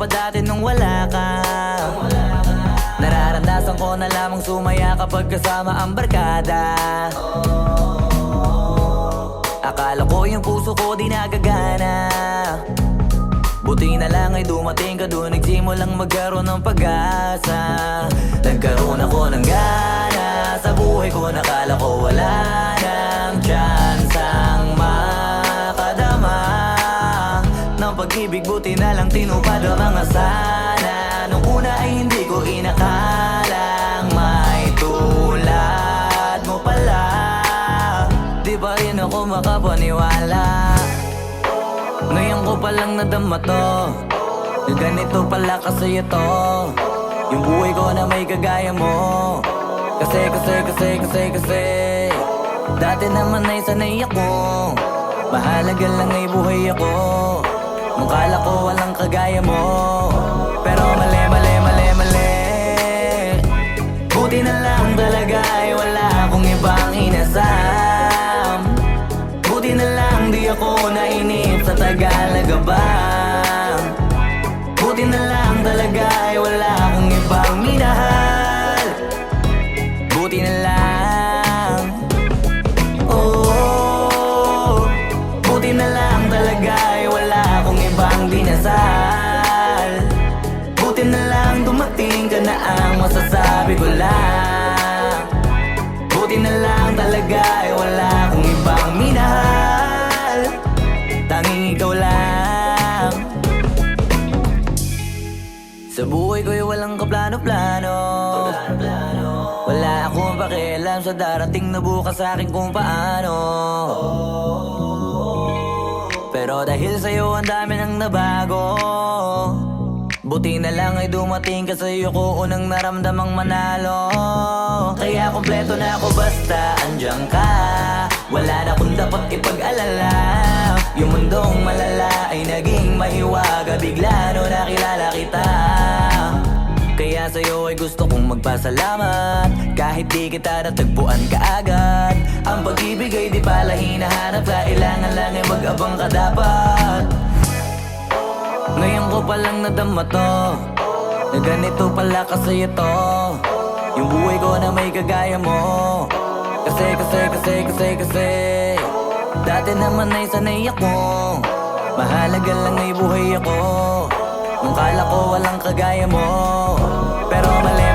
dati nung wala ka. Nararandasan ko na lamang sumaya kapag kasama ang barkada. Akala ko yung puso ko di nagagana. Buti na lang ay dumating ka doon, nagsimulang magkaroon ng pag-asa. Nagkaroon ako ng gana sa buhay ko, nakala ko wala nang tsansang makadama ng pag-ibig. Buti na lang tinupad ang mga sana. Nung una ay hindi ko inakalang may tulad mo pala. Di pa rin ako makapaniwala. Ngayon ko palang nadama to, na ganito pala kasi ito yung buhay ko na may kagaya mo. Kasi dati naman ay sanay ako, mahalaga lang ay buhay ako. Nung kala ko walang kagaya mo, pero mali. Buti na lang talaga ay wala akong ibang inasam. Buti na lang di ako nainip sa Tagalaga ba. Buti na lang talaga ay wala akong ibang minahal. Buti na lang, oh, buti na lang talaga ay wala akong ibang dinasal. Buti na lang dumating ka na ang masasabi ko lang. Buti na lang talaga ay wala akong ibang minahal. Tanging ikaw lang. Sa buhay ko'y walang kaplano-plano. Wala akong pakialam sa darating na bukas sa akin kung paano. Pero dahil sa'yo ang dami nang nabago. Buti na lang ay dumating ka, sa'yo ko unang naramdamang manalo. Kaya kompleto na ako basta andyan ka. Wala na akong dapat ipag-alala. Yung mundong malala ay naging mahiwaga bigla no nakilala kita. Kaya sa'yo ay gusto kong magpasalamat, kahit di kita natagpuan kaagad. Ang pag-ibig ay di pala hinahanap, kailangan lang ay mag-abang ka dapat. Ngayon ko palang nadama to, na ganito pala kasi ito yung buhay ko na may kagaya mo. Kasi dati naman ay sanay ako, mahalaga lang ay buhay ako. Nung kala ko walang kagaya mo, pero mali.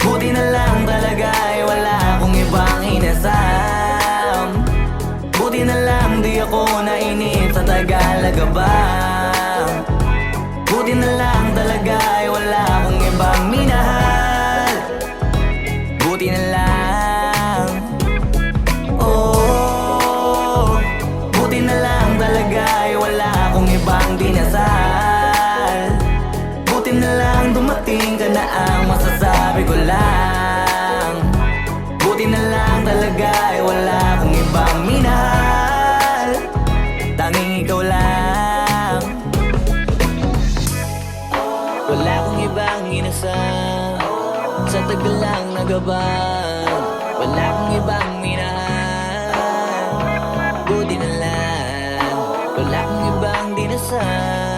Buti na lang talaga ay wala akong ibang inasam. Buti na lang di ako nainip sa Tagalaga ba. Buti na lang talaga ay wala akong ibang minahal. Buti na lang, oh, buti na lang talaga ay wala akong ibang dinasal. Buti na lang dumating ka na ang masasabi ko lang. Buti na lang talaga ay wala akong ibang minahal. Tanging ikaw lang. Wala akong ibang inasam sa tagal lang nagabang. Wala akong ibang minahal. Buti na lang, wala akong ibang dinasal.